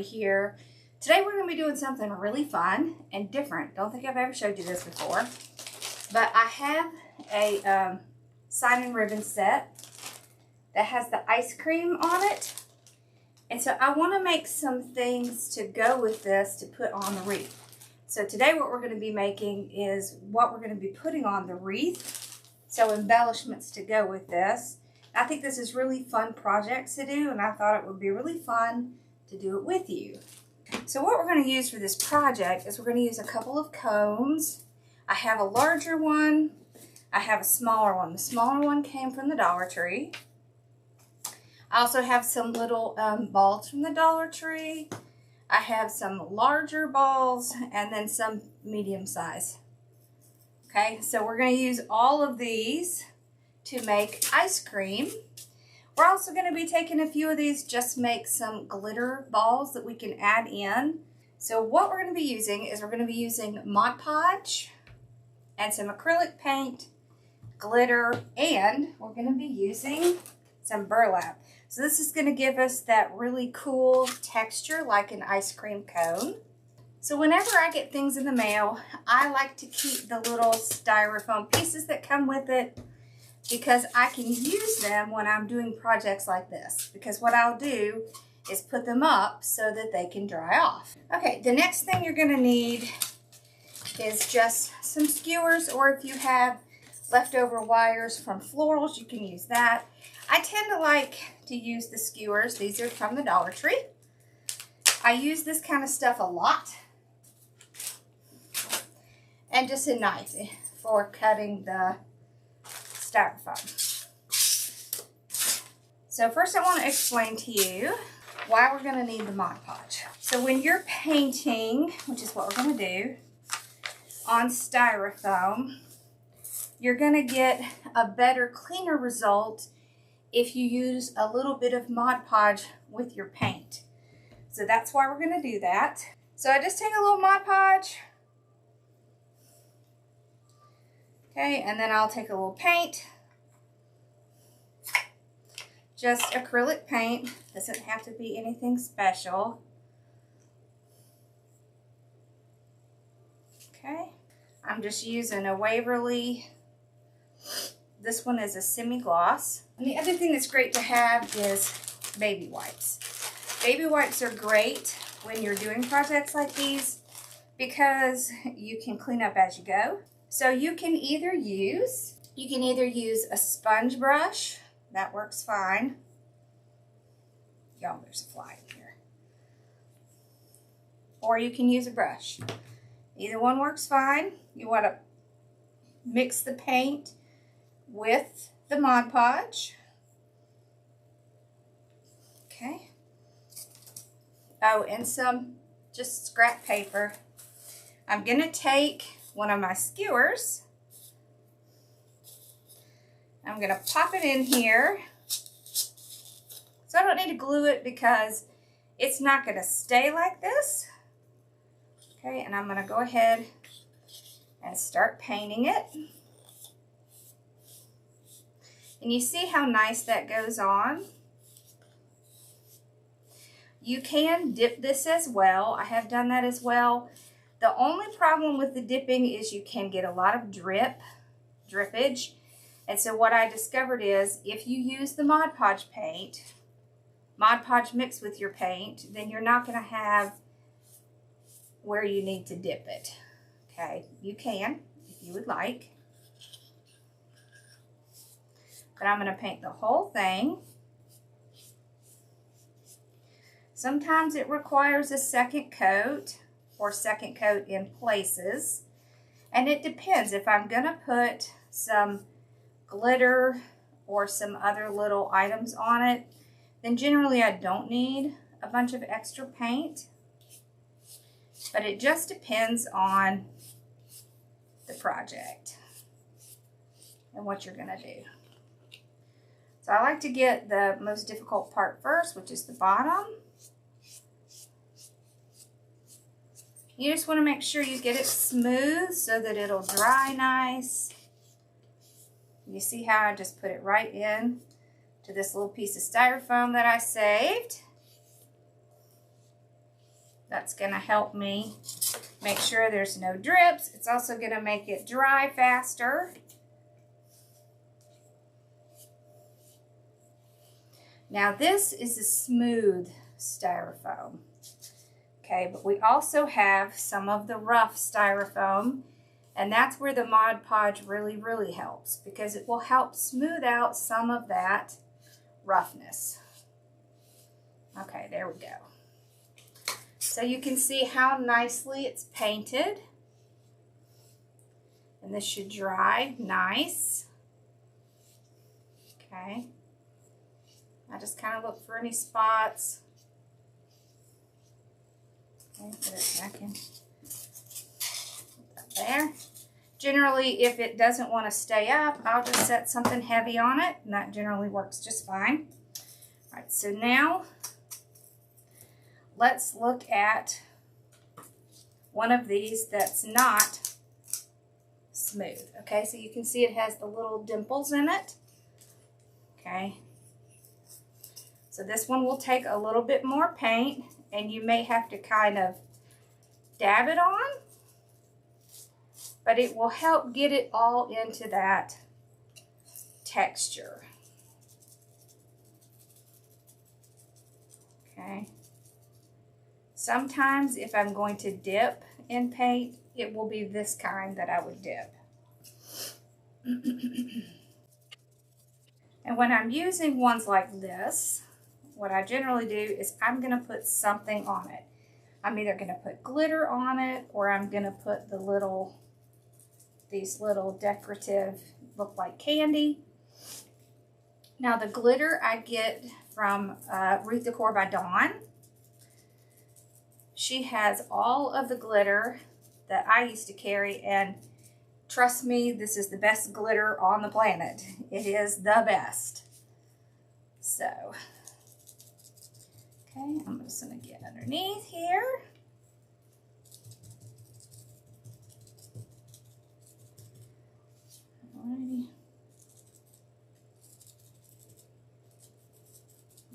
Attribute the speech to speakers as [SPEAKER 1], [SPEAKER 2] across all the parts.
[SPEAKER 1] Lori here. Today we're going to be doing something really fun and different. Don't think I've ever showed you this before. But I have a sign and ribbon set that has the ice cream on it. And so I want to make some things to go with this to put on the wreath. So today what we're going to be making is what we're going to be putting on the wreath. So embellishments to go with this. I think this is really fun projects to do, and I thought it would be really fun to do it with you. So what we're going to use for this project is we're going to use a couple of combs. I have a larger one. I have a smaller one. The smaller one came from the Dollar Tree. I also have some little balls from the Dollar Tree. I have some larger balls and then some medium size. Okay, so we're going to use all of these to make ice cream. We're also going to be taking a few of these just make some glitter balls that we can add in. So what we're going to be using is we're going to be using Mod Podge and some acrylic paint, glitter, and we're going to be using some burlap. So this is going to give us that really cool texture like an ice cream cone. So whenever I get things in the mail, I like to keep the little styrofoam pieces that come with it because I can use them when I'm doing projects like this. Because what I'll do is put them up so that they can dry off. Okay, the next thing you're going to need is just some skewers, or if you have leftover wires from florals, you can use that. I tend to like to use the skewers. These are from the Dollar Tree. I use this kind of stuff a lot. And just a knife for cutting the styrofoam. So first I want to explain to you why we're going to need the Mod Podge. So when you're painting, which is what we're going to do, on styrofoam, you're going to get a better, cleaner result if you use a little bit of Mod Podge with your paint. So that's why we're going to do that. So I just take a little Mod Podge. Okay, and then I'll take a little paint. Just acrylic paint. Doesn't have to be anything special. Okay, I'm just using a Waverly. This one is a semi-gloss. And the other thing that's great to have is baby wipes. Baby wipes are great when you're doing projects like these because you can clean up as you go. So you can either use a sponge brush. That works fine. Y'all, there's a fly in here. Or you can use a brush. Either one works fine. You want to mix the paint with the Mod Podge. Okay. Oh, and some just scrap paper. I'm going to take one of my skewers. I'm going to pop it in here. So I don't need to glue it because it's not going to stay like this. Okay, and I'm going to go ahead and start painting it. And you see how nice that goes on? You can dip this as well. I have done that as well. The only problem with the dipping is you can get a lot of drippage. And so what I discovered is if you use the Mod Podge paint, Mod Podge mixed with your paint, then you're not going to have where you need to dip it. Okay, you can if you would like. But I'm going to paint the whole thing. Sometimes it requires a second coat or second coat in places. And it depends. If I'm going to put some glitter or some other little items on it, then generally I don't need a bunch of extra paint. But it just depends on the project and what you're going to do. So I like to get the most difficult part first, which is the bottom. You just want to make sure you get it smooth so that it'll dry nice. You see how I just put it right in to this little piece of styrofoam that I saved. That's going to help me make sure there's no drips. It's also going to make it dry faster. Now this is a smooth styrofoam. Okay, but we also have some of the rough styrofoam, and that's where the Mod Podge really helps, because it will help smooth out some of that roughness. Okay, there we go. So you can see how nicely it's painted. And this should dry nice. Okay. I just kind of look for any spots. Okay, put it back in. Put that there. Generally, if it doesn't want to stay up, I'll just set something heavy on it, and that generally works just fine. All right, so now let's look at one of these that's not smooth. Okay, so you can see it has the little dimples in it. Okay. So this one will take a little bit more paint, and you may have to kind of dab it on, but it will help get it all into that texture. Okay. Sometimes if I'm going to dip in paint, it will be this kind that I would dip. And when I'm using ones like this, what I generally do is I'm going to put something on it. I'm either going to put glitter on it, or I'm going to put these little decorative, look like candy. Now the glitter I get from Wreath Decor by Dawn. She has all of the glitter that I used to carry, and trust me, this is the best glitter on the planet. It is the best. So, okay, I'm just going to get underneath here. Alrighty.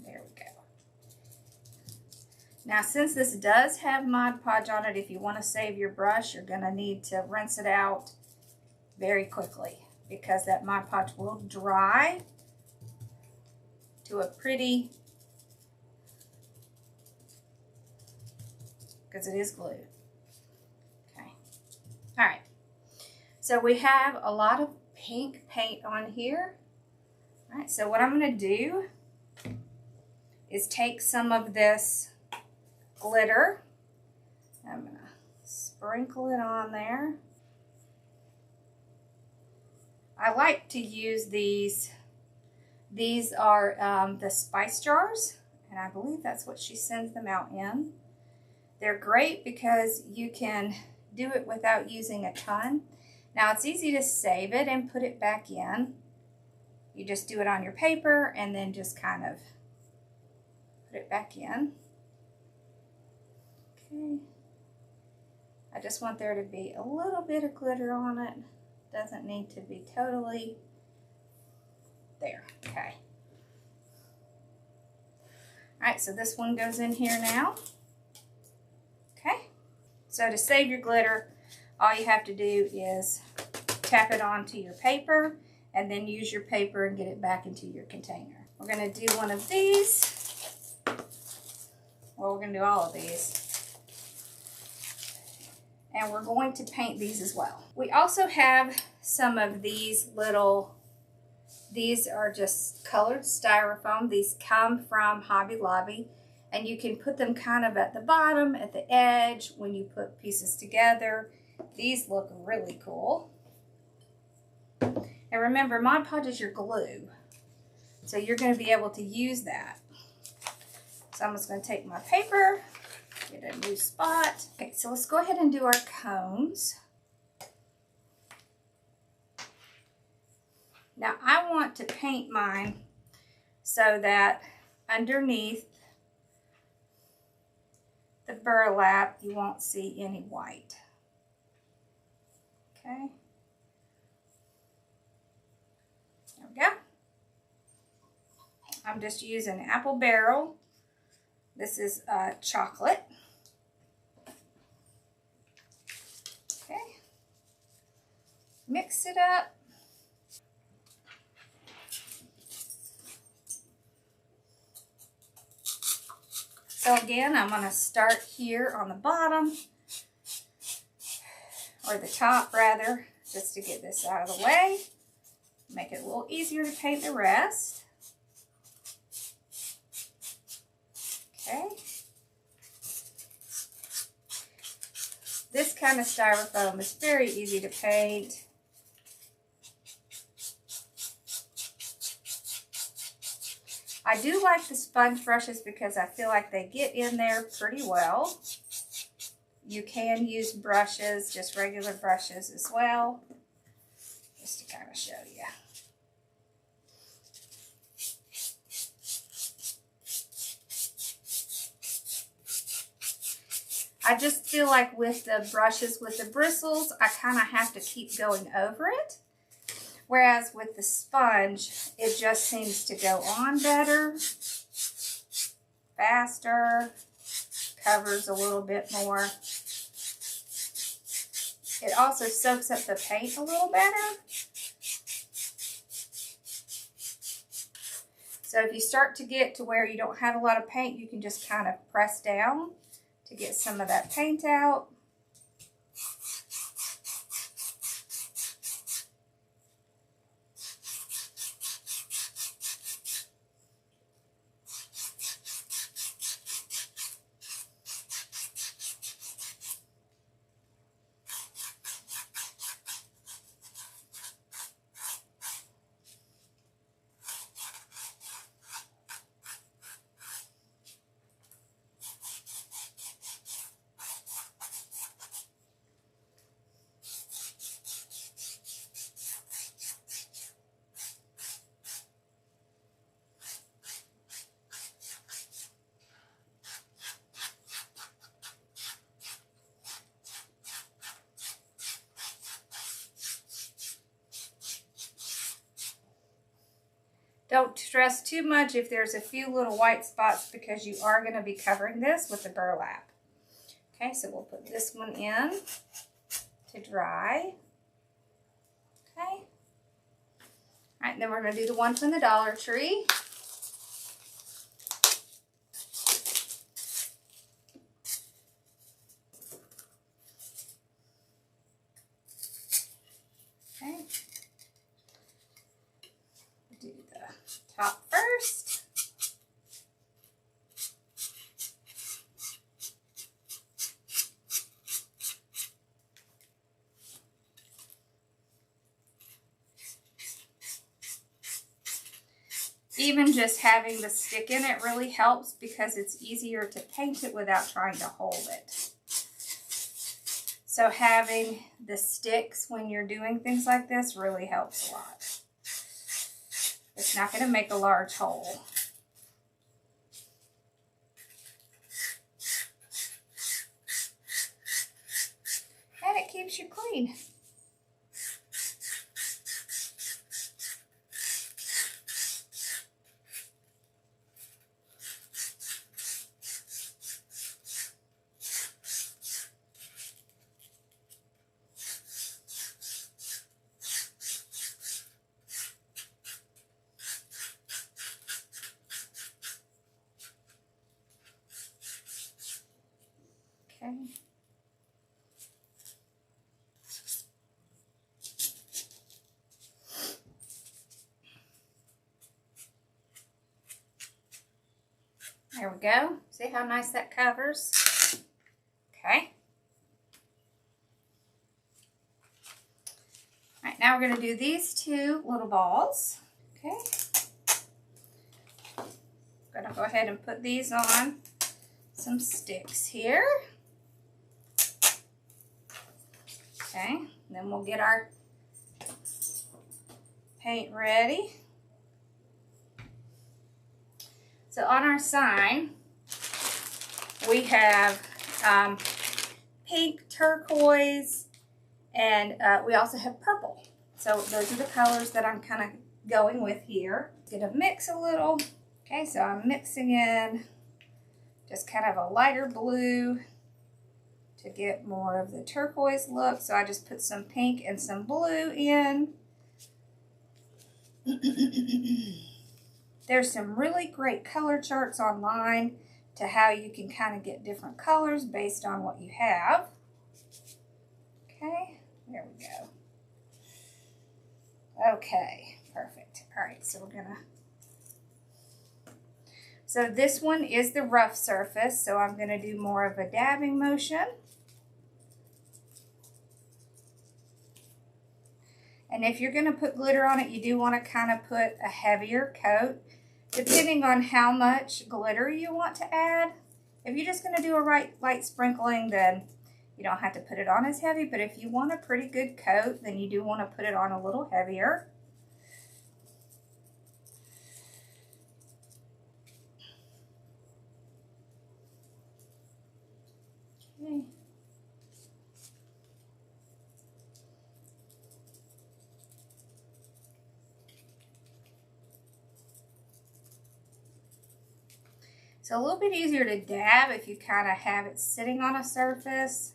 [SPEAKER 1] There we go. Now, since this does have Mod Podge on it, if you want to save your brush, you're going to need to rinse it out very quickly, because that Mod Podge will dry to a pretty, because it is glue. Okay. All right. So we have a lot of pink paint on here. All right. So what I'm going to do is take some of this glitter. I'm going to sprinkle it on there. I like to use these. These are the spice jars, and I believe that's what she sends them out in. They're great because you can do it without using a ton. Now it's easy to save it and put it back in. You just do it on your paper and then just kind of put it back in. Okay. I just want there to be a little bit of glitter on it. Doesn't need to be totally there. Okay. Alright, so this one goes in here now. Okay. So to save your glitter, all you have to do is tap it onto your paper and then use your paper and get it back into your container. We're going to do one of these. Well, we're going to do all of these. And we're going to paint these as well. We also have some of these little, these are just colored styrofoam. These come from Hobby Lobby, and you can put them kind of at the bottom, at the edge, when you put pieces together. These look really cool. And remember, Mod Podge is your glue, so you're going to be able to use that. So I'm just going to take my paper, get a new spot. Okay, so let's go ahead and do our cones. Now I want to paint mine so that underneath the burlap you won't see any white. Okay. There we go. I'm just using apple barrel. This is chocolate. mix it up. So again, I'm going to start here on the bottom, or the top rather, just to get this out of the way. Make it a little easier to paint the rest. Okay. This kind of styrofoam is very easy to paint. I do like the sponge brushes because I feel like they get in there pretty well. You can use brushes, just regular brushes as well, just to kind of show you. I just feel like with the brushes with the bristles, I kind of have to keep going over it. Whereas with the sponge, it just seems to go on better, faster, covers a little bit more. It also soaks up the paint a little better. So if you start to get to where you don't have a lot of paint, you can just kind of press down to get some of that paint out. Don't stress too much if there's a few little white spots because you are going to be covering this with the burlap. Okay, so we'll put this one in to dry. Okay. All right, then we're going to do the one from the Dollar Tree. Okay. Do the top first. Even just having the stick in it really helps because it's easier to paint it without trying to hold it. So having the sticks when you're doing things like this really helps a lot. It's not going to make a large hole. And it keeps you clean. Okay. There we go. See how nice that covers? Okay. All right, now we're going to do these two little balls. Okay. I'm going to go ahead and put these on some sticks here. Okay, then we'll get our paint ready. So on our sign, we have pink, turquoise, and we also have purple. So those are the colors that I'm kind of going with here. Gonna mix a little. Okay, so I'm mixing in just kind of a lighter blue to to get more of the turquoise look. So I just put some pink and some blue in. There's some really great color charts online to how you can kind of get different colors based on what you have. Okay, there we go. Okay, perfect. All right, so we're gonna, so this one is the rough surface, so I'm gonna do more of a dabbing motion. And if you're gonna put glitter on it, you do wanna kind of put a heavier coat, depending on how much glitter you want to add. If you're just gonna do a light sprinkling, then you don't have to put it on as heavy, but if you want a pretty good coat, then you do want to put it on a little heavier. Okay. It's a little bit easier to dab if you kind of have it sitting on a surface.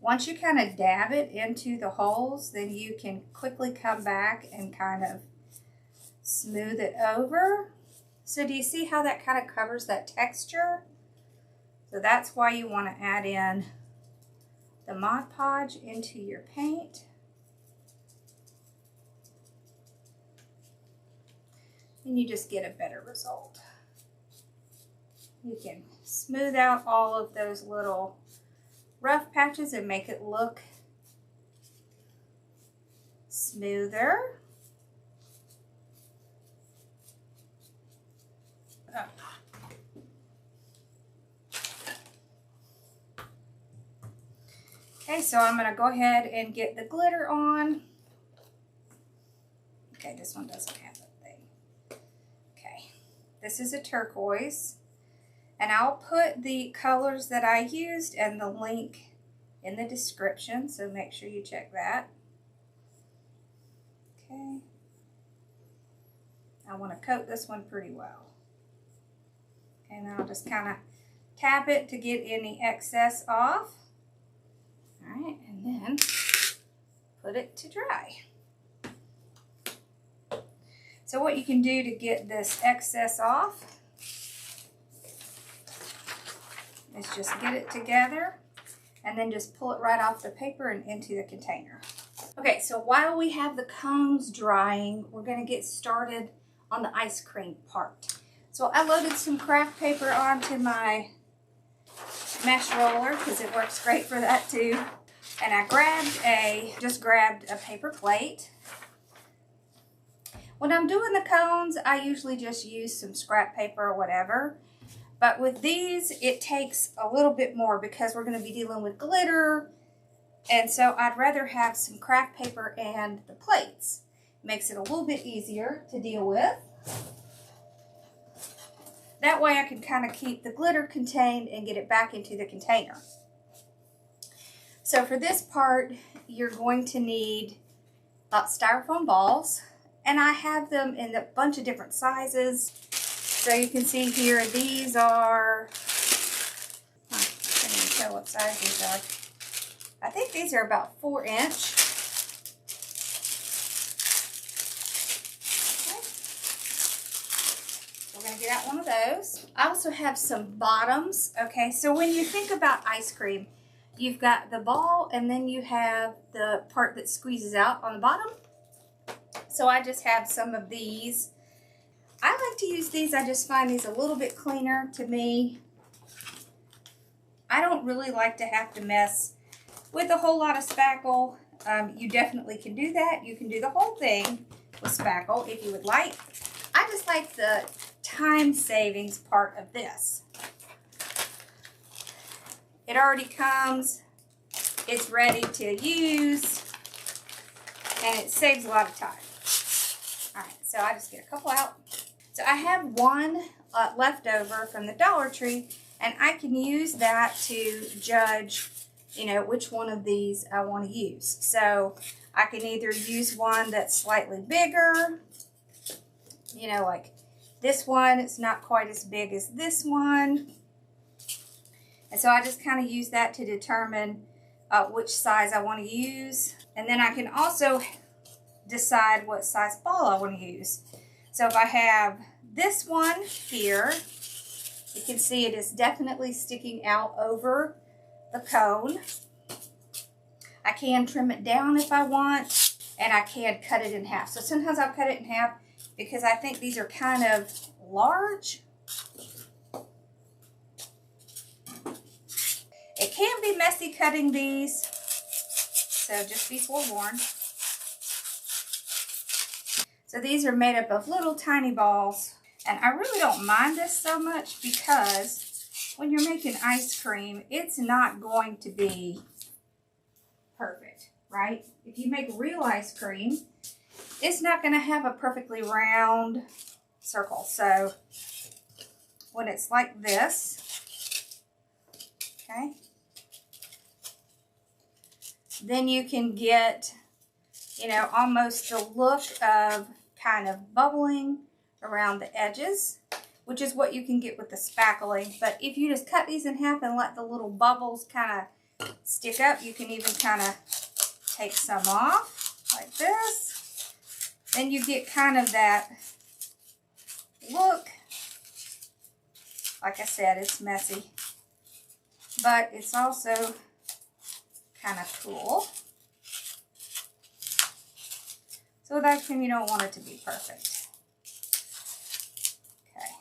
[SPEAKER 1] Once you kind of dab it into the holes, then you can quickly come back and kind of smooth it over. So do you see how that kind of covers that texture? So that's why you want to add in the Mod Podge into your paint. And you just get a better result. You can smooth out all of those little rough patches and make it look smoother. Oh. Okay, so I'm going to go ahead and get the glitter on. Okay, this one doesn't have a thing. Okay, this is a turquoise. And I'll put the colors that I used and the link in the description, so make sure you check that. Okay. I want to coat this one pretty well. And I'll just kind of tap it to get any excess off. All right, and then put it to dry. So what you can do to get this excess off is just get it together and then just pull it right off the paper and into the container. Okay, so while we have the cones drying, we're going to get started on the ice cream part. So I loaded some craft paper onto my mesh roller because it works great for that too. And I just grabbed a paper plate. When I'm doing the cones, I usually just use some scrap paper or whatever. But with these, it takes a little bit more because we're going to be dealing with glitter. And so I'd rather have some craft paper and the plates. Makes it a little bit easier to deal with. That way I can kind of keep the glitter contained and get it back into the container. So for this part, you're going to need styrofoam balls. And I have them in a bunch of different sizes. So you can see here, these are, I can't even tell what size these are. I think these are about 4 inch. Okay. We're going to get out one of those. I also have some bottoms. Okay, so when you think about ice cream, you've got the ball and then you have the part that squeezes out on the bottom. So I just have some of these. I like to use these. I just find these a little bit cleaner to me. I don't really like to have to mess with a whole lot of spackle. You definitely can do that. You can do the whole thing with spackle if you would like. I just like the time savings part of this. It already comes. It's ready to use. And it saves a lot of time. Alright, so I just get a couple out. So I have one left over from the Dollar Tree, and I can use that to judge, you know, which one of these I want to use. So I can either use one that's slightly bigger, you know, like this one. It's not quite as big as this one. And so I just kind of use that to determine which size I want to use. And then I can also decide what size ball I want to use. So if I have this one here, you can see it is definitely sticking out over the cone. I can trim it down if I want, and I can cut it in half. So sometimes I'll cut it in half because I think these are kind of large. It can be messy cutting these, so just be forewarned. So these are made up of little tiny balls, and I really don't mind this so much because when you're making ice cream, it's not going to be perfect, right? If you make real ice cream, it's not going to have a perfectly round circle. So when it's like this, okay, then you can get, you know, almost the look of kind of bubbling around the edges, which is what you can get with the spackling. But if you just cut these in half and let the little bubbles kind of stick up, you can even kind of take some off like this. Then you get kind of that look. Like I said, it's messy, but it's also kind of cool. So with ice cream, you don't want it to be perfect. Okay.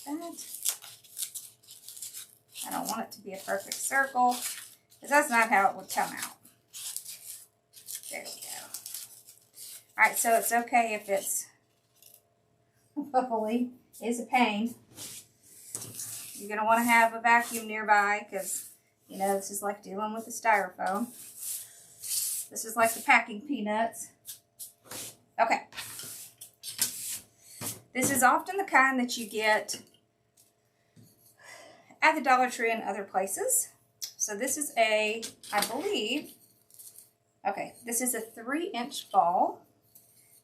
[SPEAKER 1] That. I don't want it to be a perfect circle, because that's not how it would come out. There we go. Alright, so it's okay if it's bubbly. It's a pain. You're going to want to have a vacuum nearby, because, you know, this is like dealing with the styrofoam. This is like the packing peanuts. Okay. This is often the kind that you get at the Dollar Tree and other places. So this is a, I believe, okay, this is a 3-inch ball.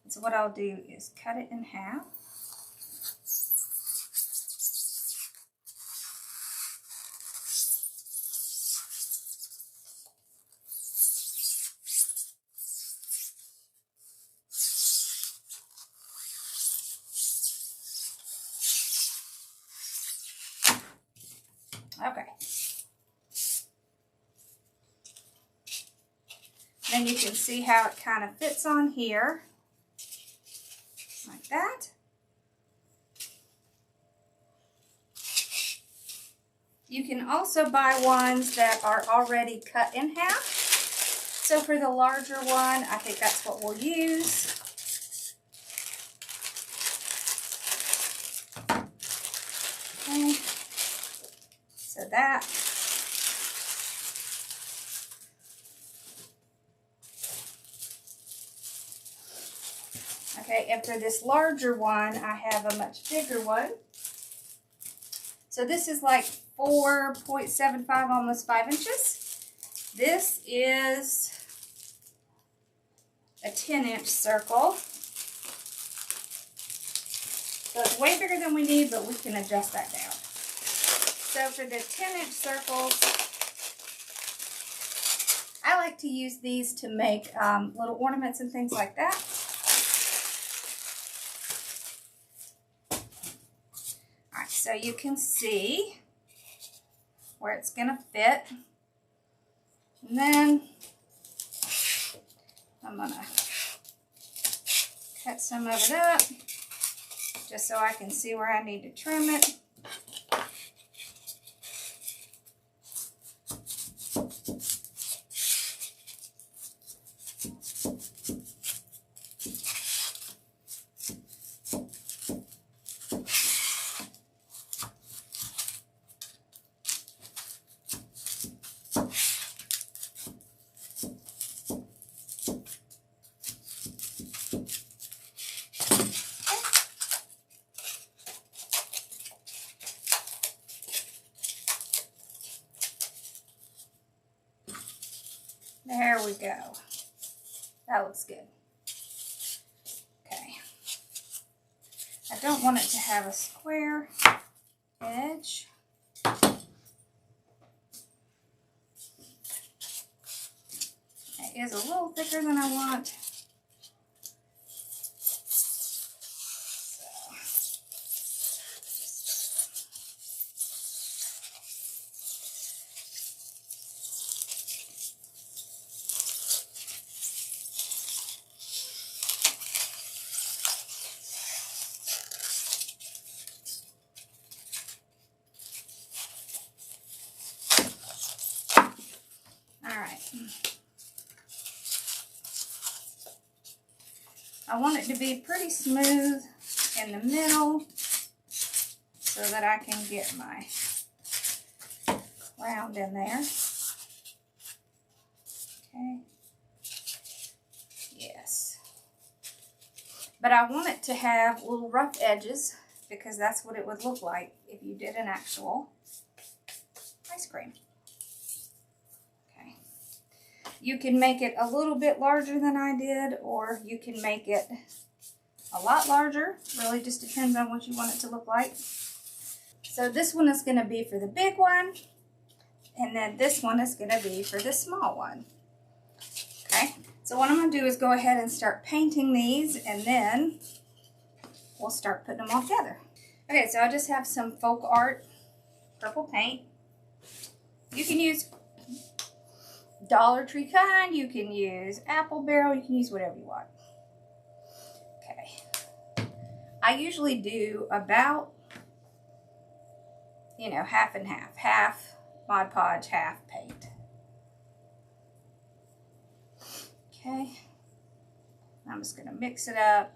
[SPEAKER 1] And so what I'll do is cut it in half. Okay. Then you can see how it kind of fits on here, like that. You can also buy ones that are already cut in half. So for the larger one, I think that's what we'll use. Okay. So that. Okay, and for this larger one, I have a much bigger one. So this is like 4.75, almost 5 inches. This is a 10-inch circle. So it's way bigger than we need, but we can adjust that down. So for the 10-inch circles, I like to use these to make little ornaments and things like that. Alright, so you can see where it's going to fit. And then I'm going to cut some of it up just so I can see where I need to trim it. There we go. That looks good. Okay. I don't want it to have a square edge. is a little thicker than I want. I want it to be pretty smooth in the middle so that I can get my round in there. Okay. Yes. But I want it to have little rough edges because that's what it would look like if you did an actual ice cream. You can make it a little bit larger than I did, or you can make it a lot larger. Really just depends on what you want it to look like. So this one is going to be for the big one, and then this one is going to be for the small one. Okay, so what I'm going to do is go ahead and start painting these, and then we'll start putting them all together. Okay, so I just have some folk art purple paint. You can use Dollar Tree kind, you can use apple barrel, you can use whatever you want. Okay. I usually do about, you know, half and half. Half Mod Podge, half paint. Okay. I'm just going to mix it up.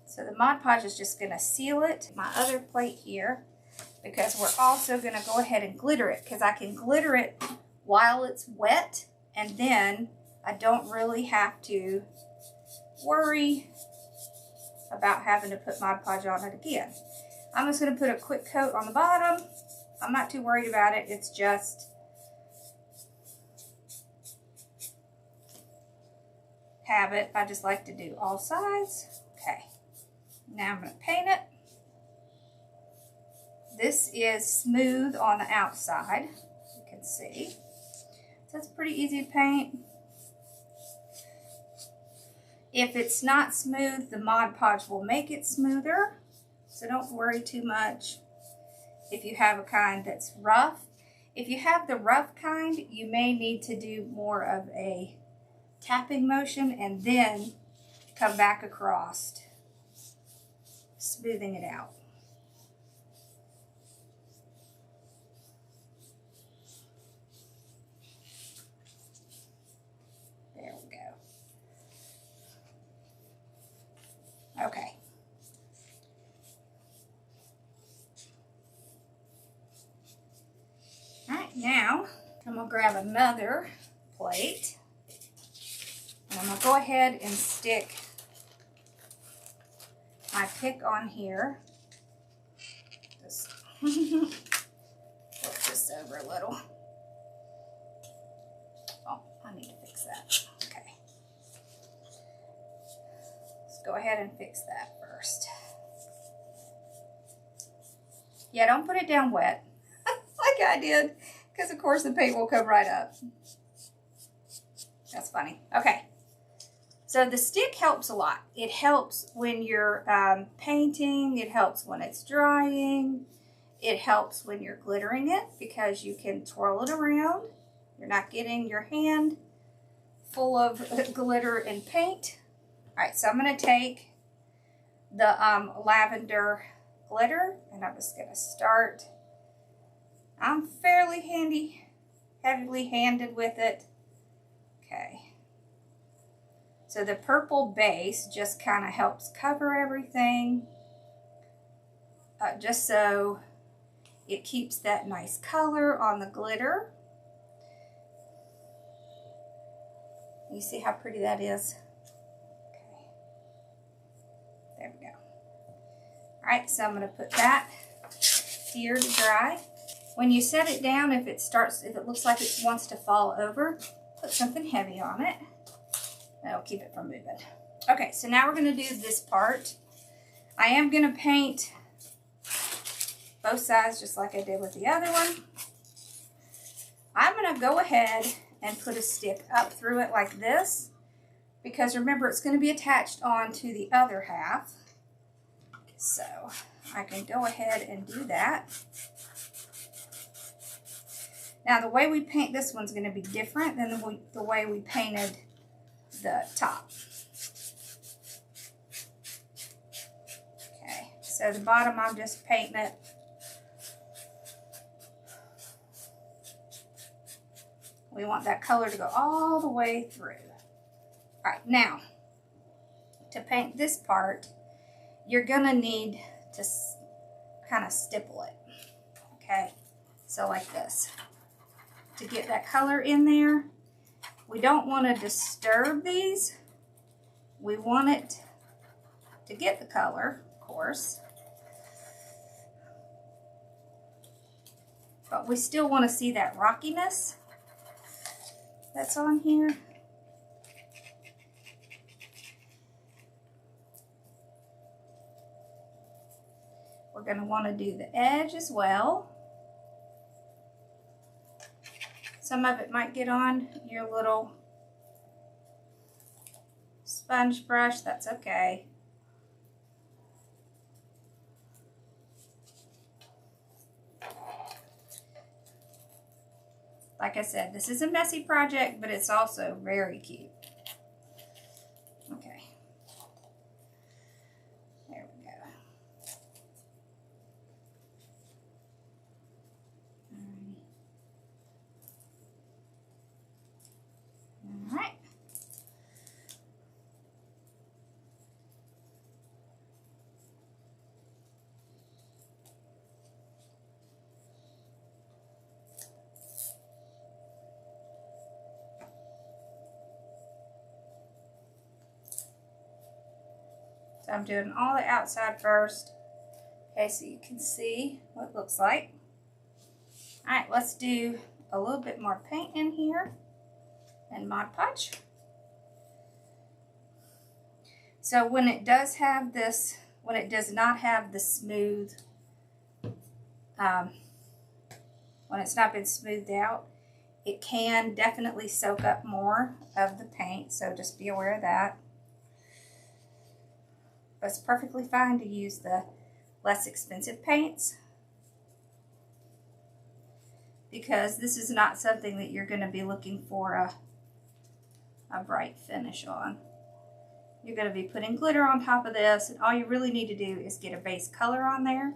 [SPEAKER 1] So the Mod Podge is just going to seal it. My other plate here, because we're also going to go ahead and glitter it, because I can glitter it while it's wet, and then I don't really have to worry about having to put Mod Podge on it again. I'm just going to put a quick coat on the bottom. I'm not too worried about it. It's just habit. I just like to do all sides. Okay, now I'm going to paint it. This is smooth on the outside, you can see. That's pretty easy to paint. If it's not smooth, the Mod Podge will make it smoother, so don't worry too much if you have a kind that's rough. If you have the rough kind, you may need to do more of a tapping motion and then come back across, smoothing it out. Okay. All right, now I'm going to grab another plate, and I'm going to go ahead and stick my pick on here. Just flip this over a little. Oh, I need to fix that. Okay. Let's go ahead and fix that first. Yeah, don't put it down wet like I did, because of course the paint will come right up. That's funny. Okay. So the stick helps a lot. It helps when you're painting. It helps when it's drying. It helps when you're glittering it because you can twirl it around. You're not getting your hand full of glitter and paint. All right, so I'm going to take the lavender glitter, and I'm just going to start. I'm fairly heavily handed with it. Okay. So the purple base just kind of helps cover everything, just so it keeps that nice color on the glitter. You see how pretty that is? Okay. There we go. All right, so I'm going to put that here to dry. When you set it down, if it looks like it wants to fall over, put something heavy on it. That'll keep it from moving. Okay, so now we're going to do this part. I am going to paint both sides just like I did with the other one. I'm going to go ahead and put a stick up through it like this, because remember it's going to be attached onto the other half. So I can go ahead and do that. Now the way we paint this one's going to be different than the way we painted the top. Okay, so the bottom I'm just painting it. We want that color to go all the way through. All right, now to paint this part, you're gonna need to kind of stipple it. Okay, so like this. To get that color in there, we don't want to disturb these. We want it to get the color, of course. But we still want to see that rockiness that's on here. We're going to want to do the edge as well. Some of it might get on your little sponge brush, that's okay. Like I said, this is a messy project, but it's also very cute. Okay. There we go. All right. So I'm doing all the outside first. Okay, so you can see what it looks like. All right, let's do a little bit more paint in here and Mod Podge. So when it does have this, when it does not have the smooth, when it's not been smoothed out, it can definitely soak up more of the paint, so just be aware of that. But it's perfectly fine to use the less expensive paints, because this is not something that you're going to be looking for a bright finish on. You're going to be putting glitter on top of this, and all you really need to do is get a base color on there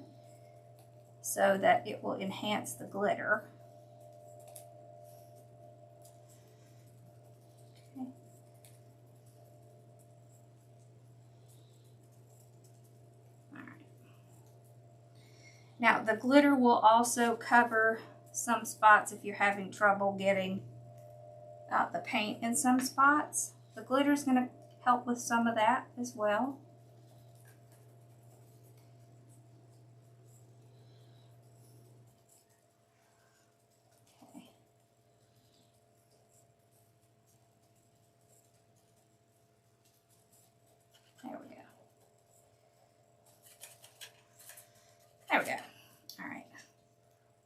[SPEAKER 1] so that it will enhance the glitter. Okay. All right. Now the glitter will also cover some spots if you're having trouble getting the paint in some spots. The glitter is going to help with some of that as well. Okay. There we go. There we go. All right.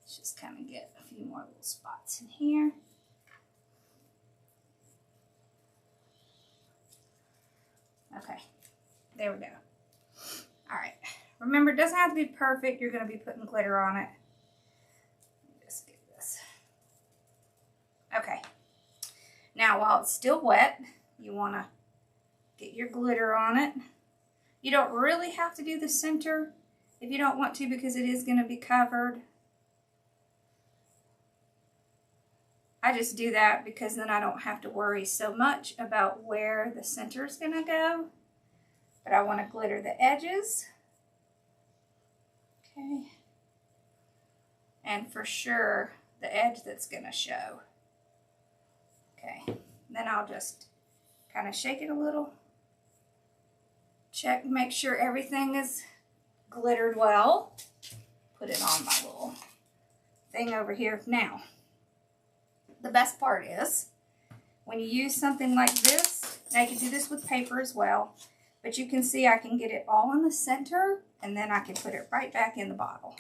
[SPEAKER 1] Let's just kind of get a few more little spots in here. Okay, there we go. All right, remember, it doesn't have to be perfect. You're going to be putting glitter on it. Just get this. Okay, now while it's still wet, you want to get your glitter on it. You don't really have to do the center if you don't want to, because it is going to be covered. I just do that because then I don't have to worry so much about where the center is going to go. But I want to glitter the edges. Okay. And for sure, the edge that's going to show. Okay. Then I'll just kind of shake it a little. Check, make sure everything is glittered well. Put it on my little thing over here. Now, the best part is when you use something like this, now you can do this with paper as well, but you can see I can get it all in the center and then I can put it right back in the bottle.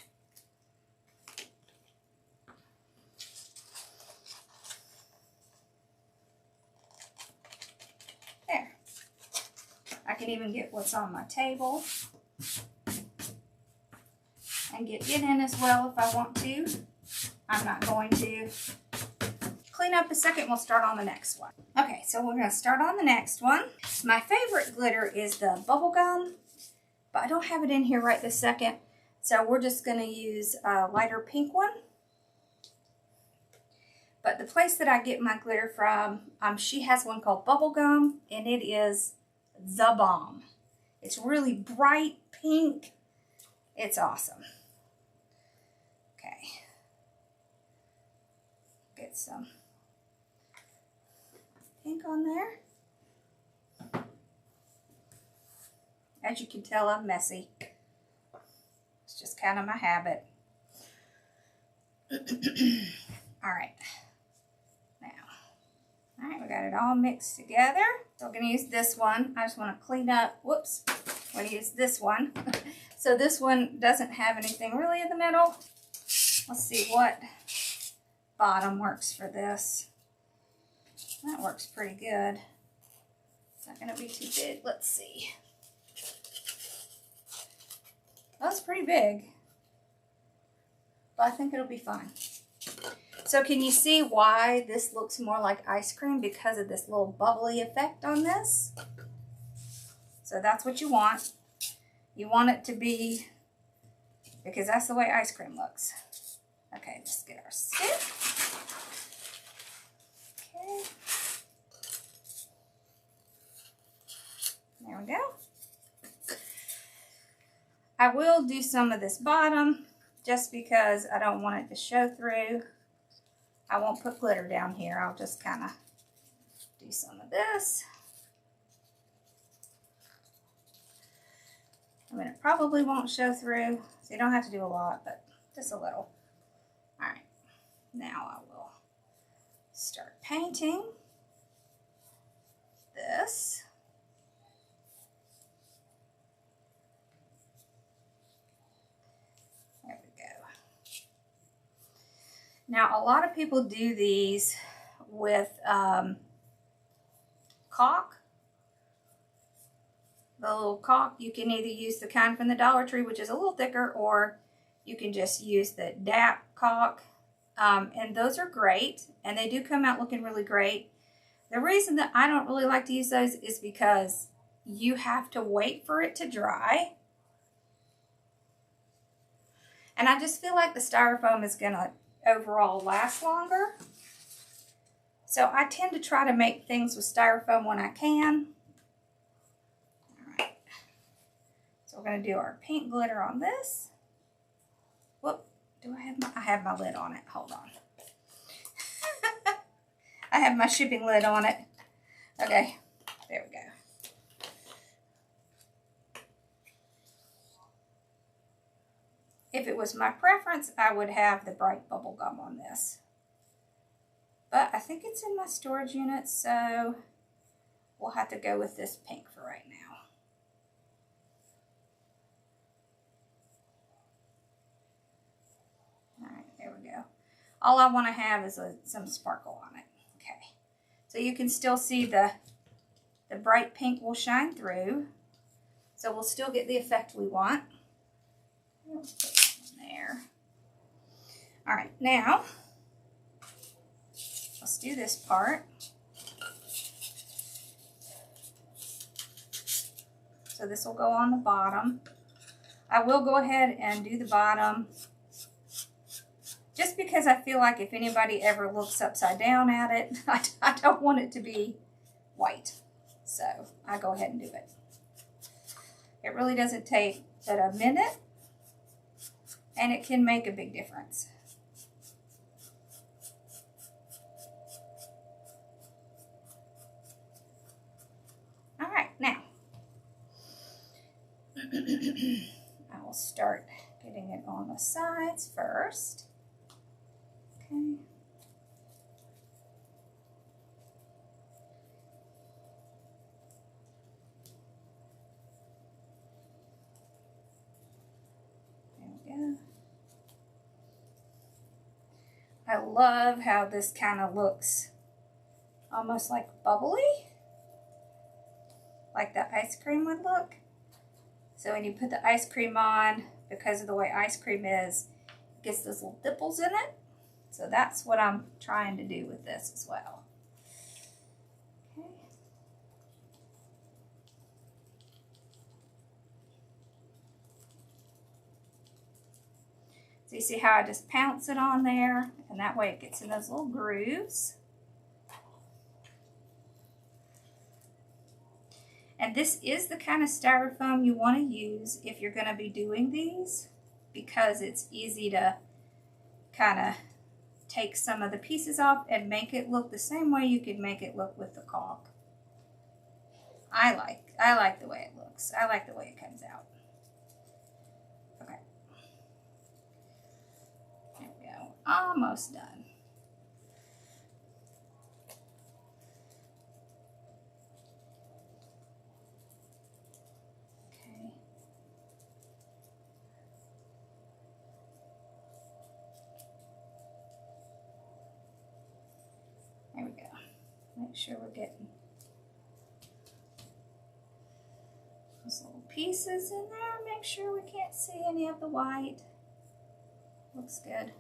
[SPEAKER 1] can even get what's on my table and get it in as well if I want to. I'm not going to. Clean up a second, we'll start on the next one. Okay, so we're going to start on the next one. My favorite glitter is the bubble gum, but I don't have it in here right this second. So we're just going to use a lighter pink one. But the place that I get my glitter from, she has one called Bubblegum, and it is the bomb. It's really bright pink. It's awesome. Okay. Get some pink on there. As you can tell, I'm messy. It's just kind of my habit. Alright. Alright, we got it all mixed together. So we're going to use this one. I just want to clean up. Whoops. I'm going to use this one. So this one doesn't have anything really in the middle. Let's see what bottom works for this. That works pretty good. It's not going to be too big. Let's see. That's pretty big. But I think it'll be fine. So can you see why this looks more like ice cream? Because of this little bubbly effect on this. So that's what you want. You want it to be, because that's the way ice cream looks. Okay, let's get our stick. Okay. There we go. I will do some of this bottom just because I don't want it to show through. I won't put glitter down here. I'll just kind of do some of this. I mean, it probably won't show through, so you don't have to do a lot, but just a little. All right, now I will start painting this. There we go. Now, a lot of people do these with caulk. The little caulk, you can either use the kind from the Dollar Tree, which is a little thicker, or you can just use the DAP caulk. And those are great, and they do come out looking really great. The reason that I don't really like to use those is because you have to wait for it to dry. And I just feel like the Styrofoam is going to overall last longer. So I tend to try to make things with Styrofoam when I can. Alright. So we're going to do our pink glitter on this. Whoop. Do I have my lid on it. Hold on. I have my shipping lid on it. Okay. There we go. If it was my preference, I would have the bright bubble gum on this. But I think it's in my storage unit, so we'll have to go with this pink for right now. Alright, there we go. All I want to have is some sparkle on it. Okay. So you can still see the bright pink will shine through. So we'll still get the effect we want. Let's put that in there. All right, now let's do this part. So this will go on the bottom. I will go ahead and do the bottom just because I feel like if anybody ever looks upside down at it, I don't want it to be white. So I go ahead and do it. It really doesn't take but a minute, and it can make a big difference. All right, now I will start getting it on the sides first. Okay. I love how this kind of looks almost like bubbly. like the ice cream would look. So when you put the ice cream on, because of the way ice cream is, it gets those little dimples in it. So that's what I'm trying to do with this as well. Okay. So you see how I just pounce it on there, and that way it gets in those little grooves. And this is the kind of styrofoam you want to use if you're going to be doing these, because it's easy to kind of take some of the pieces off and make it look the same way you could make it look with the caulk. I like the way it looks. I like the way it comes out. Okay. There we go. Almost done. There we go. Make sure we're getting those little pieces in there. Make sure we can't see any of the white. Looks good.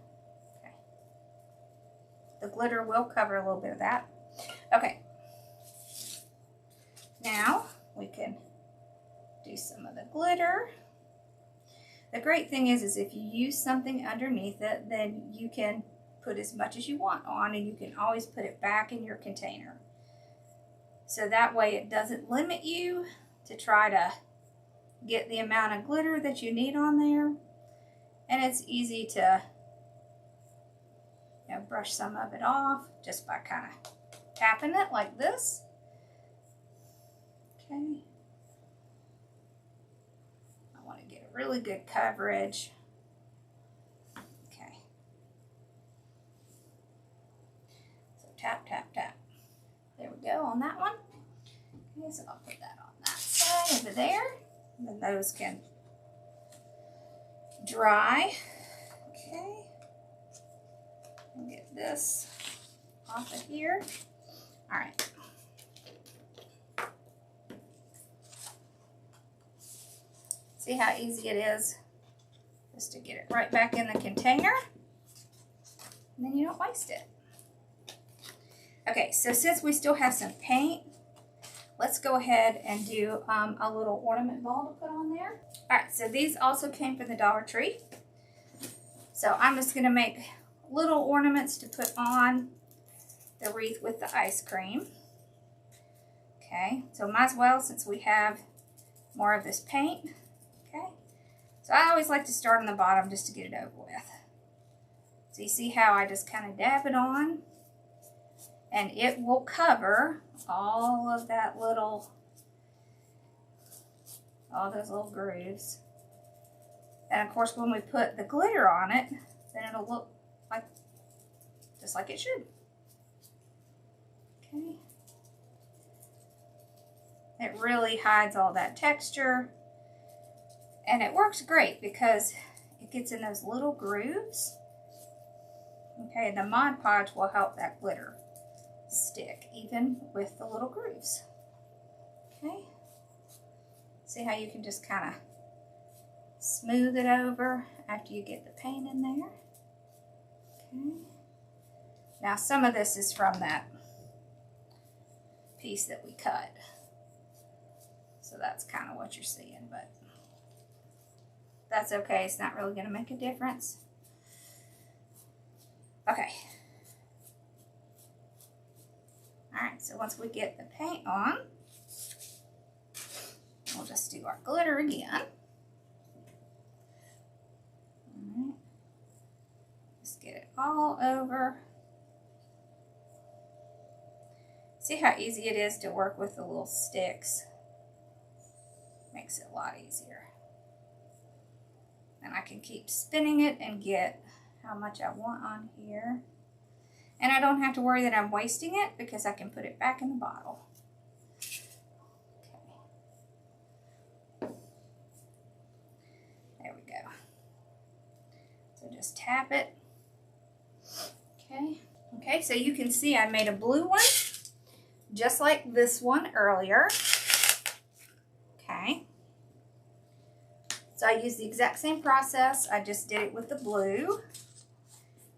[SPEAKER 1] Okay. The glitter will cover a little bit of that. Okay. Now we can do some of the glitter. The great thing is if you use something underneath it, then you can put as much as you want on, and you can always put it back in your container. So that way it doesn't limit you to try to get the amount of glitter that you need on there. And it's easy to, you know, brush some of it off just by kind of tapping it like this. Okay. I want to get a really good coverage. Okay. So tap, tap, tap. There we go on that one. Okay, so I'll put that on that side over there. And then those can dry. Okay. And get this off of here. All right. See how easy it is just to get it right back in the container, and then you don't waste it. Okay, so since we still have some paint, let's go ahead and do a little ornament ball to put on there. All right, so these also came from the Dollar Tree. So I'm just gonna make little ornaments to put on the wreath with the ice cream. Okay, so might as well, since we have more of this paint. Okay, so I always like to start on the bottom just to get it over with. So you see how I just kind of dab it on, and it will cover all of that little, all those little grooves. And of course when we put the glitter on it, then it'll look like, just like it should. Okay. It really hides all that texture. And it works great because it gets in those little grooves. Okay, and the Mod Podge will help that glitter stick even with the little grooves. Okay, see how you can just kind of smooth it over after you get the paint in there. Okay, now some of this is from that piece that we cut, so that's kind of what you're seeing, but that's okay, it's not really going to make a difference. Okay. Alright, so once we get the paint on, we'll just do our glitter again. Alright. Just get it all over. See how easy it is to work with the little sticks? Makes it a lot easier. And I can keep spinning it and get how much I want on here. And I don't have to worry that I'm wasting it because I can put it back in the bottle. Okay. There we go. So just tap it. Okay. Okay, so you can see I made a blue one, just like this one earlier. Okay. So I used the exact same process. I just did it with the blue.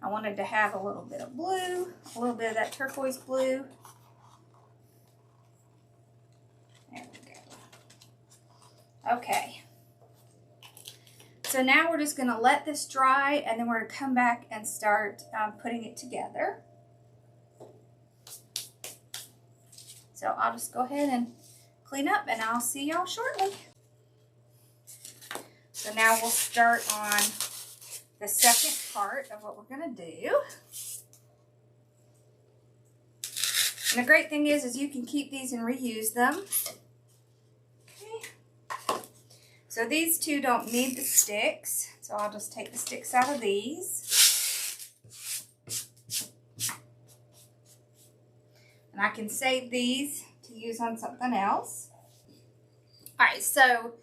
[SPEAKER 1] I wanted to have a little bit of blue, a little bit of that turquoise blue. There we go. Okay. So now we're just going to let this dry, and then we're going to come back and start putting it together. So I'll just go ahead and clean up, and I'll see y'all shortly. So now we'll start on the second part of what we're going to do. And the great thing is you can keep these and reuse them. Okay. So these two don't need the sticks, so I'll just take the sticks out of these. And I can save these to use on something else. All right, so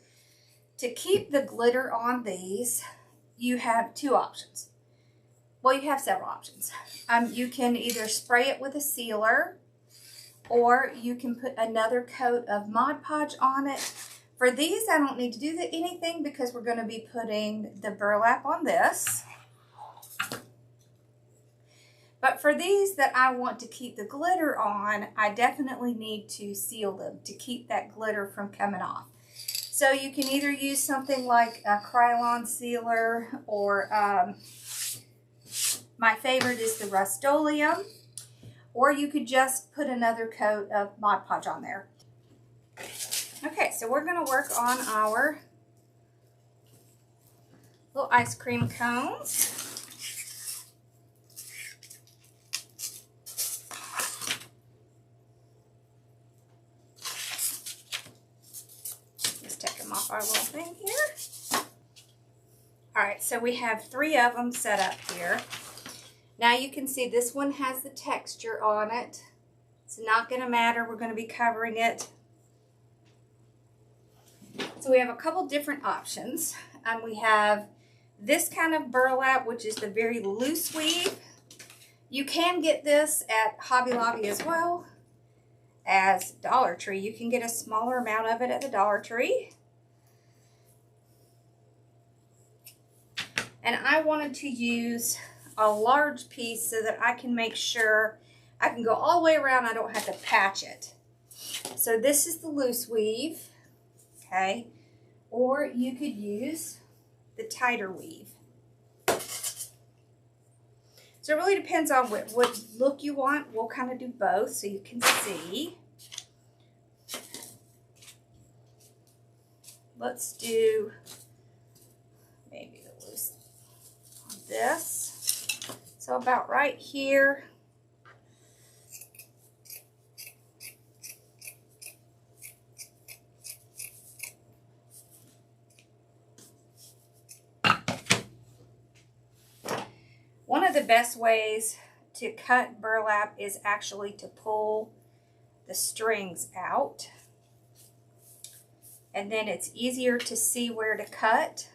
[SPEAKER 1] to keep the glitter on these, you have two options. Well, you have several options. You can either spray it with a sealer, or you can put another coat of Mod Podge on it. For these, I don't need to do anything because we're going to be putting the burlap on this. But for these that I want to keep the glitter on, I definitely need to seal them to keep that glitter from coming off. So you can either use something like a Krylon sealer, or my favorite is the Rust-Oleum, or you could just put another coat of Mod Podge on there. Okay, so we're going to work on our little ice cream cones. Off our little thing here. All right, so we have 3 of them set up here. Now you can see this one has the texture on it. It's not going to matter. We're going to be covering it. So we have a couple different options. We have this kind of burlap, which is the very loose weave. You can get this at Hobby Lobby as well as Dollar Tree. You can get a smaller amount of it at the Dollar Tree. And I wanted to use a large piece so that I can make sure I can go all the way around. I don't have to patch it. So this is the loose weave, okay? Or you could use the tighter weave. So it really depends on what look you want. We'll kind of do both so you can see. Let's do maybe the loose on this. So about right here. One of the best ways to cut burlap is actually to pull the strings out. And then it's easier to see where to cut.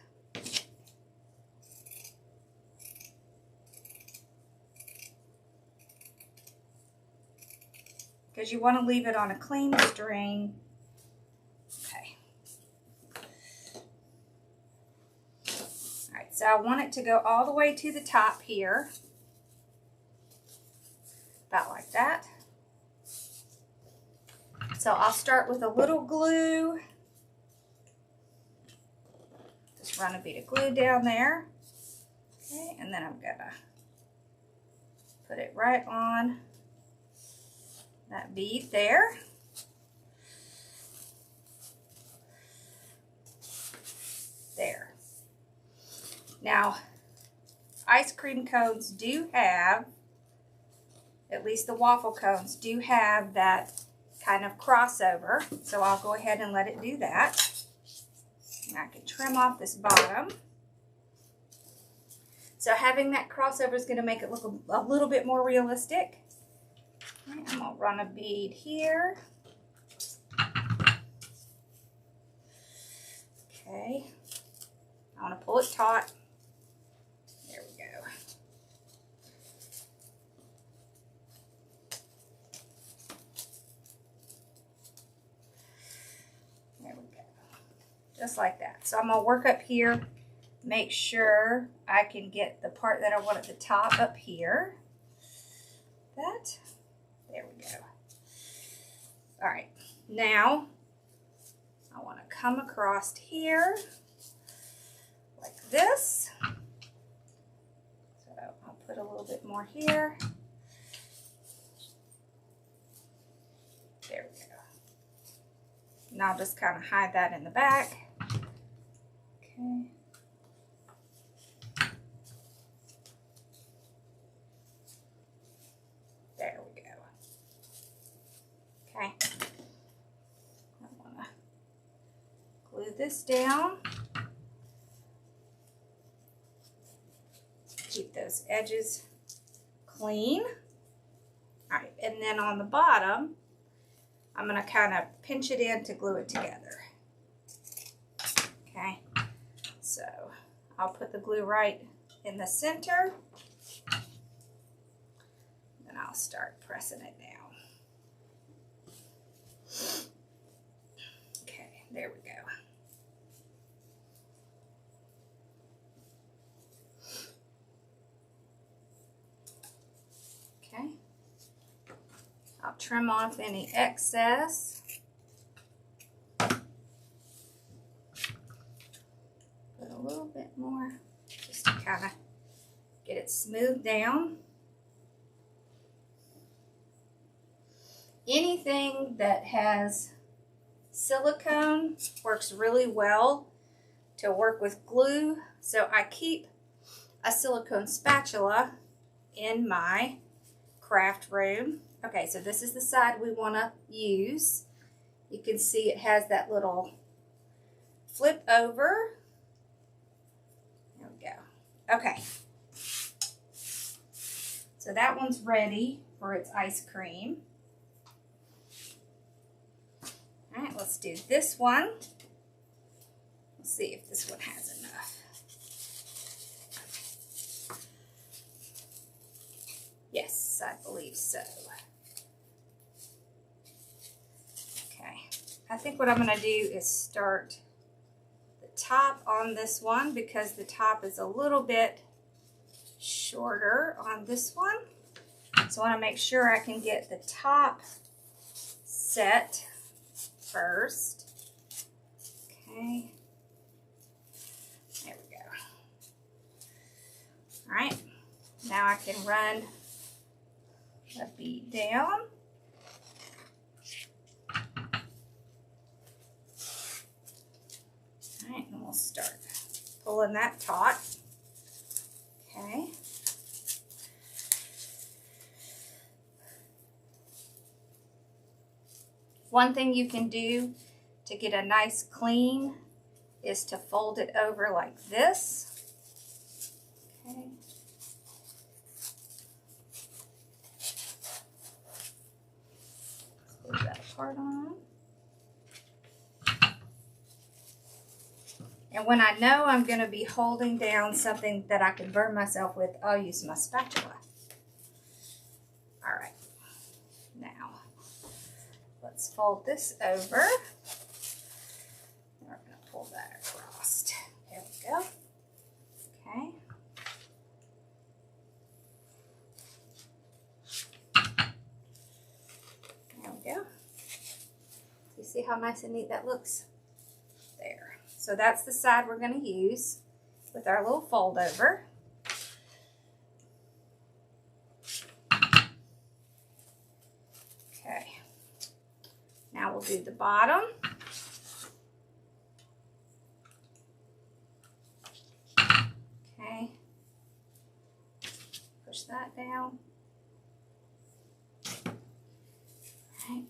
[SPEAKER 1] Because you want to leave it on a clean string. Okay. Alright, so I want it to go all the way to the top here. About like that. So I'll start with a little glue. Just run a bit of glue down there. Okay, and then I'm gonna put it right on that bead there. There. Now, ice cream cones do have, at least the waffle cones do have that kind of crossover. So I'll go ahead and let it do that. And I can trim off this bottom. So having that crossover is going to make it look a little bit more realistic. I'm going to run a bead here. Okay. I want to pull it taut. There we go. There we go. just like that. So I'm going to work up here, make sure I can get the part that I want at the top up here. There we go. All right, now I want to come across here like this. So I'll put a little bit more here. There we go. And I'll just kind of hide that in the back. Okay. There we go. Okay. I want to glue this down. Keep those edges clean. All right, and then on the bottom, I'm going to kind of pinch it in to glue it together. Okay, so I'll put the glue right in the center. Then I'll start pressing it down. Okay, there we go. Okay. I'll trim off any excess. Put a little bit more just to kind of get it smoothed down. Anything that has silicone works really well to work with glue. So I keep a silicone spatula in my craft room. Okay, so this is the side we want to use. You can see it has that little flip over. There we go. Okay. So that one's ready for its ice cream. All right, let's do this one. Let's see if this one has enough. Yes, I believe so. Okay, I think what I'm going to do is start the top on this one because the top is a little bit shorter on this one. So I want to make sure I can get the top set first. Okay, there we go. All right, now I can run a bead down. All right, and we'll start pulling that taut. Okay. One thing you can do to get a nice clean is to fold it over like this. Okay. Put that part on. And when I know I'm going to be holding down something that I can burn myself with, I'll use my spatula. All right. Now, let's fold this over. We're going to pull that across. There we go. Okay. There we go. You see how nice and neat that looks? There. So that's the side we're going to use with our little fold over. Okay. Now we'll do the bottom. Okay. Push that down. All right.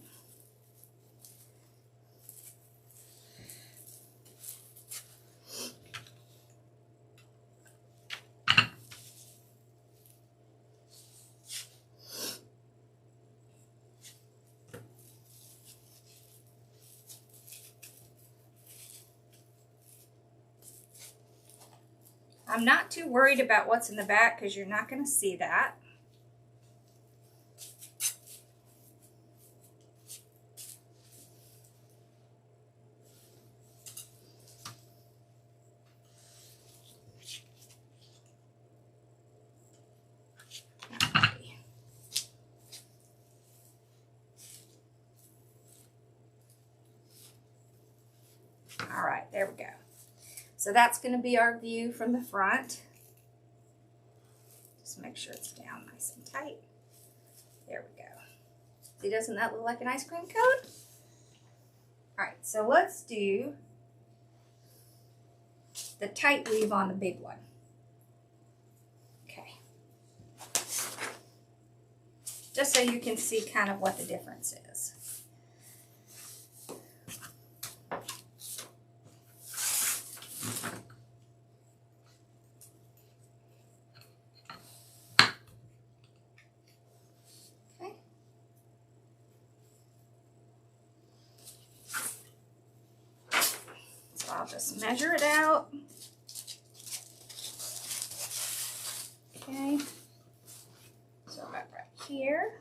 [SPEAKER 1] I'm not too worried about what's in the back because you're not going to see that. There we go. So that's going to be our view from the front. Just make sure it's down nice and tight. There we go. See, doesn't that look like an ice cream cone? All right, so let's do the tight weave on the big one. Okay. Just so you can see kind of what the difference is. I'll just measure it out. Okay, so about right here.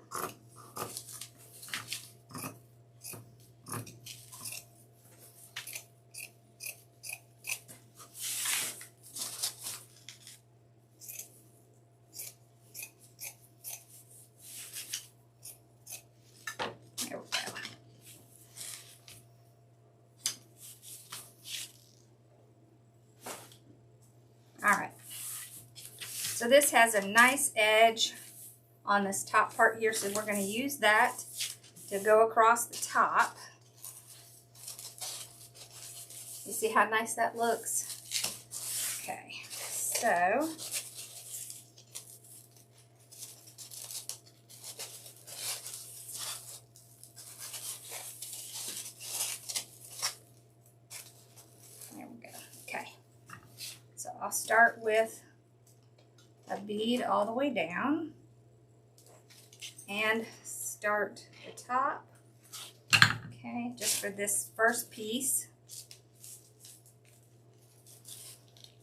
[SPEAKER 1] There we go. All right, so this has a nice edge on this top part here, so we're going to use that to go across the top. You see how nice that looks? Okay, so there we go. Okay. So I'll start with a bead all the way down and start the top. Okay, just for this first piece.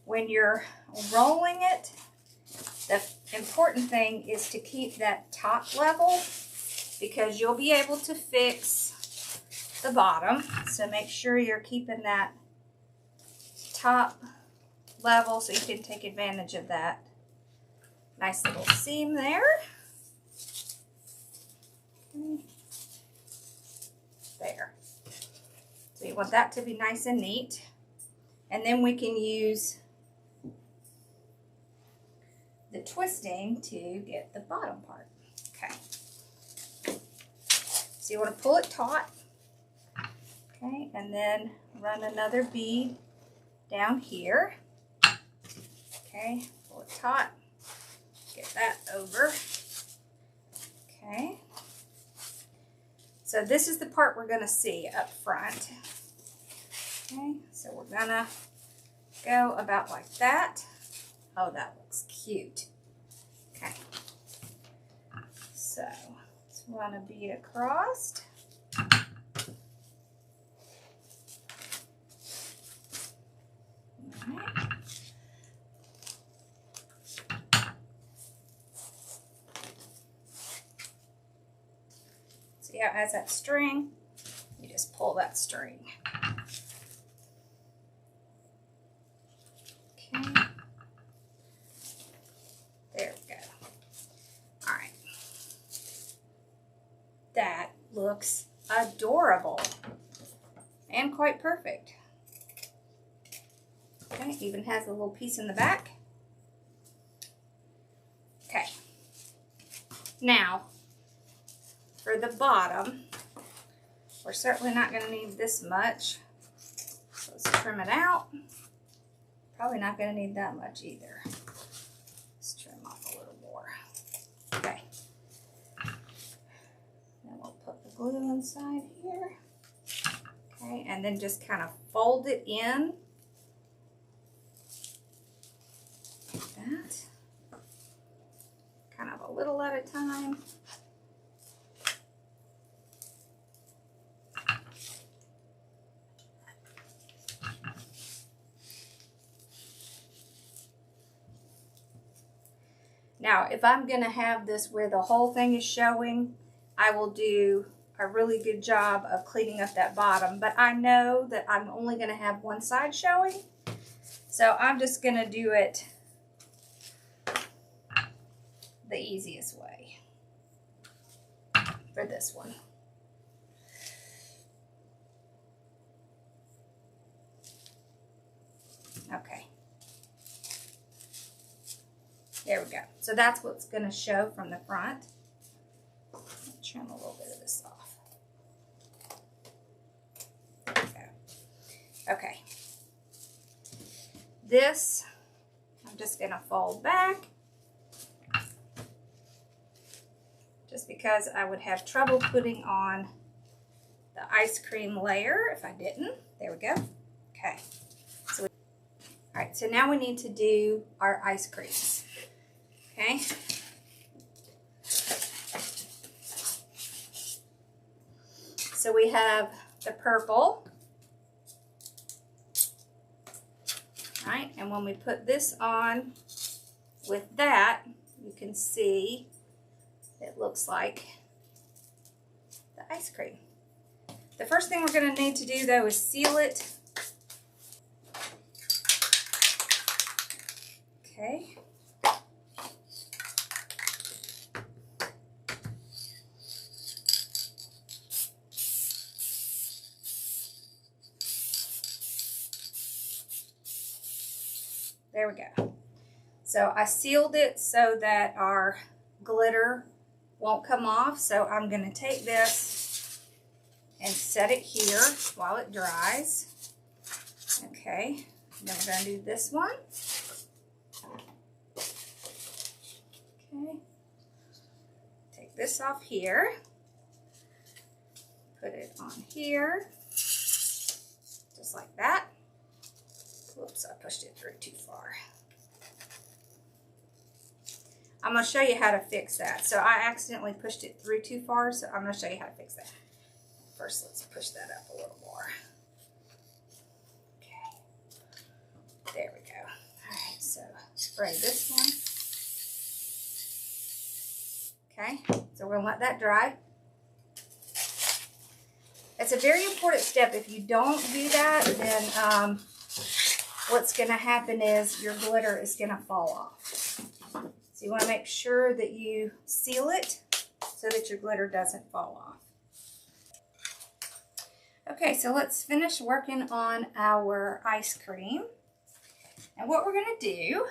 [SPEAKER 1] When you're rolling it, the important thing is to keep that top level because you'll be able to fix the bottom. So make sure you're keeping that top level so you can take advantage of that nice little seam there. There. So you want that to be nice and neat. And then we can use the twisting to get the bottom part. Okay. So you want to pull it taut. Okay, and then run another bead down here. Okay, pull it taut. Get that over. Okay. So this is the part we're going to see up front. Okay, so we're going to go about like that. Oh, that looks cute. Okay. So let's run a bead across. Alright. See how it has that string? You just pull that string. Okay. There we go. All right. That looks adorable and quite perfect. Okay, even has a little piece in the back. Okay. Now, for the bottom, we're certainly not going to need this much. So let's trim it out. Probably not going to need that much either. Let's trim off a little more. Okay. Then we'll put the glue inside here. Okay, and then just kind of fold it in. Like that. Kind of a little at a time. Now, if I'm going to have this where the whole thing is showing, I will do a really good job of cleaning up that bottom. But I know that I'm only going to have one side showing. So I'm just going to do it the easiest way for this one. There we go. So that's what's going to show from the front. Trim a little bit of this off. There we go. Okay. This, I'm just going to fold back. Just because I would have trouble putting on the ice cream layer if I didn't. There we go. Okay. So, all right, so now we need to do our ice creams. Okay. So we have the purple. All right, and when we put this on with that, you can see it looks like the ice cream. The first thing we're going to need to do though is seal it. Okay. There we go. So I sealed it so that our glitter won't come off. So I'm going to take this and set it here while it dries. Okay. Then we're going to do this one. Okay. Take this off here. Put it on here. Just like that. Whoops, I pushed it through too far. I'm going to show you how to fix that. So I accidentally pushed it through too far, so I'm going to show you how to fix that. First, let's push that up a little more. Okay. There we go. All right, so spray this one. Okay, so we're going to let that dry. It's a very important step. If you don't do that, then what's going to happen is your glitter is going to fall off. So you want to make sure that you seal it so that your glitter doesn't fall off. Okay, so let's finish working on our ice cream. And what we're going to do,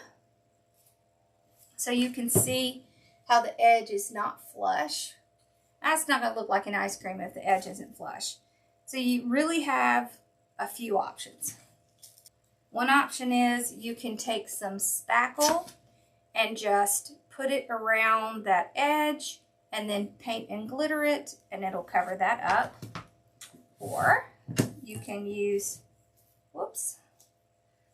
[SPEAKER 1] so you can see how the edge is not flush. That's not going to look like an ice cream if the edge isn't flush. So you really have a few options. One option is you can take some spackle and just put it around that edge and then paint and glitter it and it'll cover that up. Or you can use, whoops,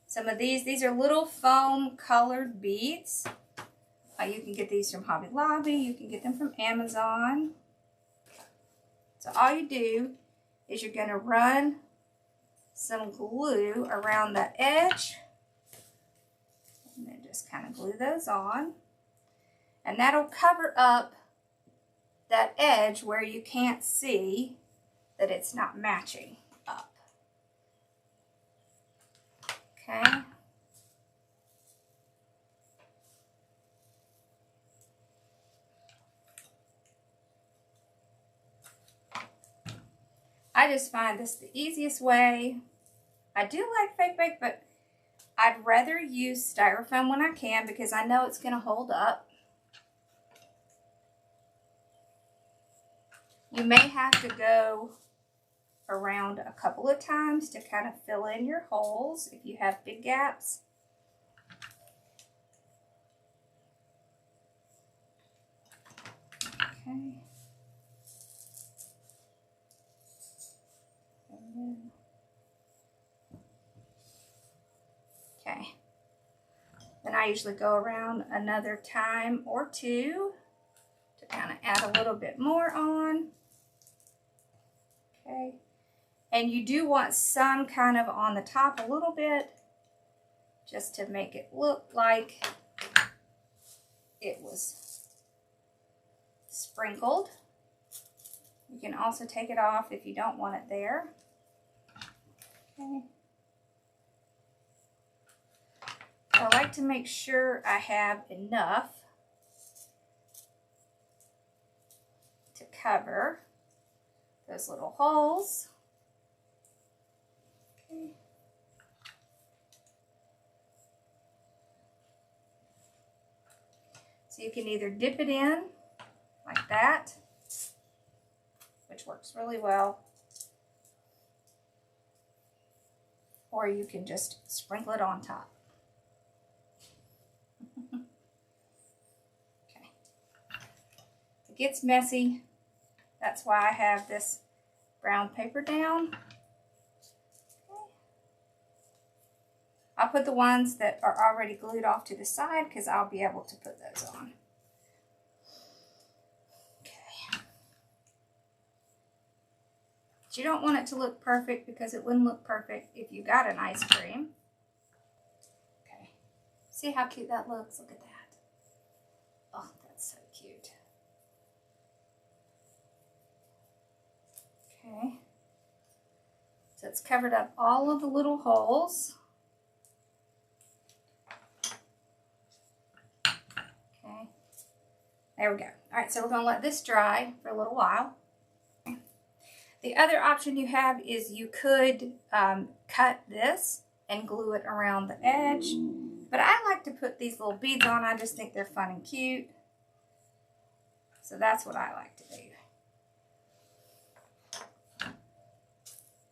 [SPEAKER 1] some of these are little foam colored beads. You can get these from Hobby Lobby, you can get them from Amazon. So all you do is you're going to run some glue around that edge. And then just kind of glue those on. And that'll cover up that edge where you can't see that it's not matching up. Okay. I just find this the easiest way. I do like fake bake, but I'd rather use styrofoam when I can because I know it's going to hold up. You may have to go around a couple of times to kind of fill in your holes if you have big gaps. Okay. Okay. Then I usually go around another time or two to kind of add a little bit more on. Okay. And you do want some kind of on the top a little bit just to make it look like it was sprinkled. You can also take it off if you don't want it there. Okay. I like to make sure I have enough to cover those little holes. Okay. So you can either dip it in like that, which works really well, or you can just sprinkle it on top. Okay. If it gets messy, that's why I have this brown paper down. I'll put the ones that are already glued off to the side because I'll be able to put those on. Okay. But you don't want it to look perfect because it wouldn't look perfect if you got an ice cream. Okay. See how cute that looks? Look at that. Oh, that's so cute. Okay. So it's covered up all of the little holes. There we go. All right, so we're going to let this dry for a little while. The other option you have is you could cut this and glue it around the edge. But I like to put these little beads on. I just think they're fun and cute. So that's what I like to do.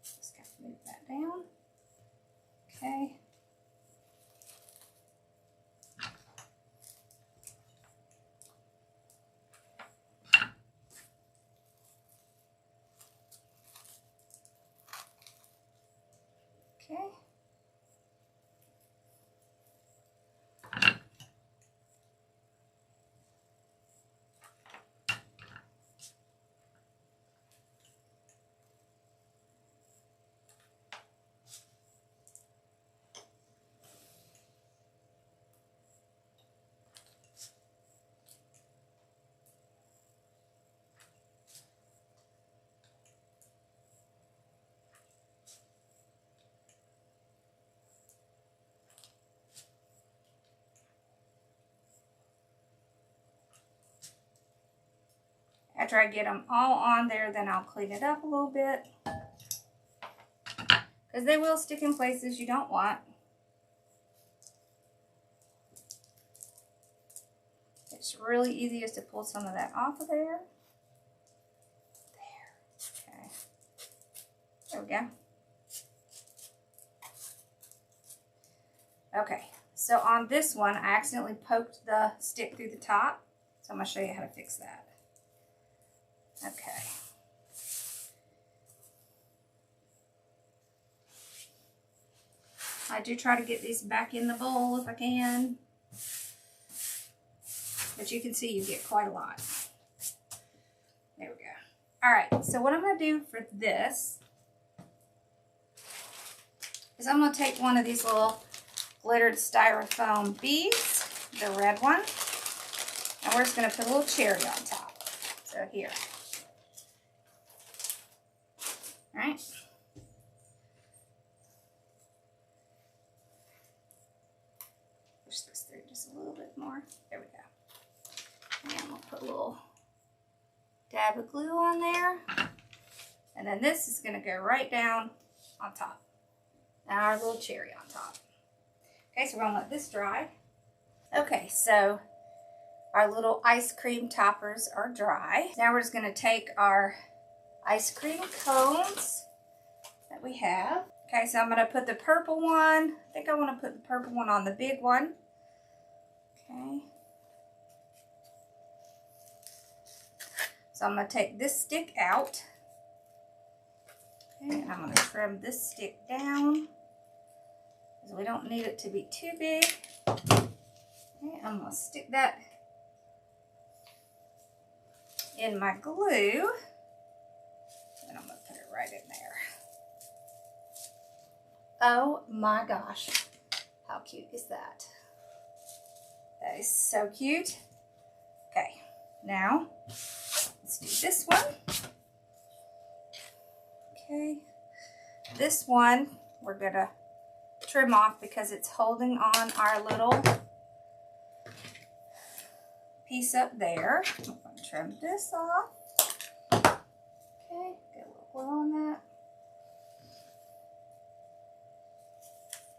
[SPEAKER 1] Just kind of move that down. Okay. Okay. After I get them all on there, then I'll clean it up a little bit. Because they will stick in places you don't want. It's really easy just to pull some of that off of there. There. Okay. There we go. Okay. So on this one, I accidentally poked the stick through the top. So I'm going to show you how to fix that. Okay. I do try to get these back in the bowl if I can. But you can see you get quite a lot. There we go. Alright, so what I'm going to do for this is I'm going to take one of these little glittered styrofoam beads, the red one, and we're just going to put a little cherry on top. So here. Alright. Push this through just a little bit more. There we go. And we'll put a little dab of glue on there. And then this is going to go right down on top. Now our little cherry on top. Okay, so we're going to let this dry. Okay, so our little ice cream toppers are dry. Now we're just going to take our ice cream cones that we have. Okay, so I'm going to put the purple one. I think I want to put the purple one on the big one. Okay. So I'm going to take this stick out. Okay, and I'm going to trim this stick down, because we don't need it to be too big. Okay, I'm going to stick that in my glue. And I'm going to put it right in there. Oh my gosh. How cute is that? That is so cute. Okay, now let's do this one. Okay, this one we're going to trim off because it's holding on our little piece up there. I'm going to trim this off. Okay, get a little glue on that.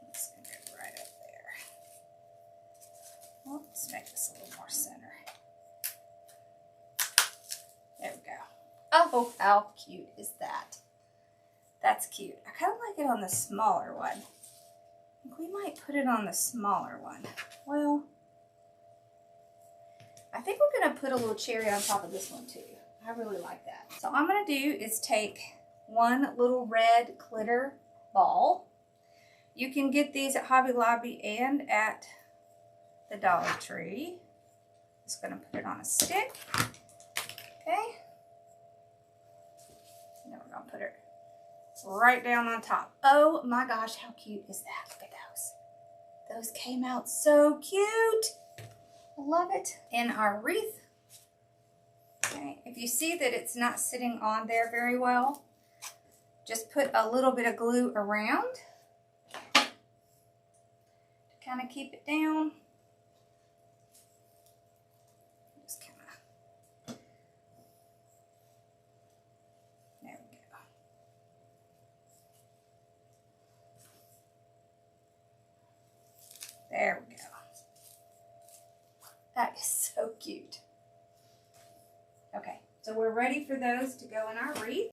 [SPEAKER 1] It's going to go right up there. Let's make this a little more center. Oh, how cute is that? That's cute. I kind of like it on the smaller one. I think we might put it on the smaller one. Well, I think we're going to put a little cherry on top of this one too. I really like that. So all I'm going to do is take one little red glitter ball. You can get these at Hobby Lobby and at the Dollar Tree. Just going to put it on a stick. Okay. And then we're going to put it right down on top. Oh my gosh, how cute is that? Look at those. Those came out so cute. I love it. In our wreath, okay, if you see that it's not sitting on there very well, just put a little bit of glue around to kind of keep it down. Just kind of, there we go. There we go. That is so cute. Okay, so we're ready for those to go in our wreath.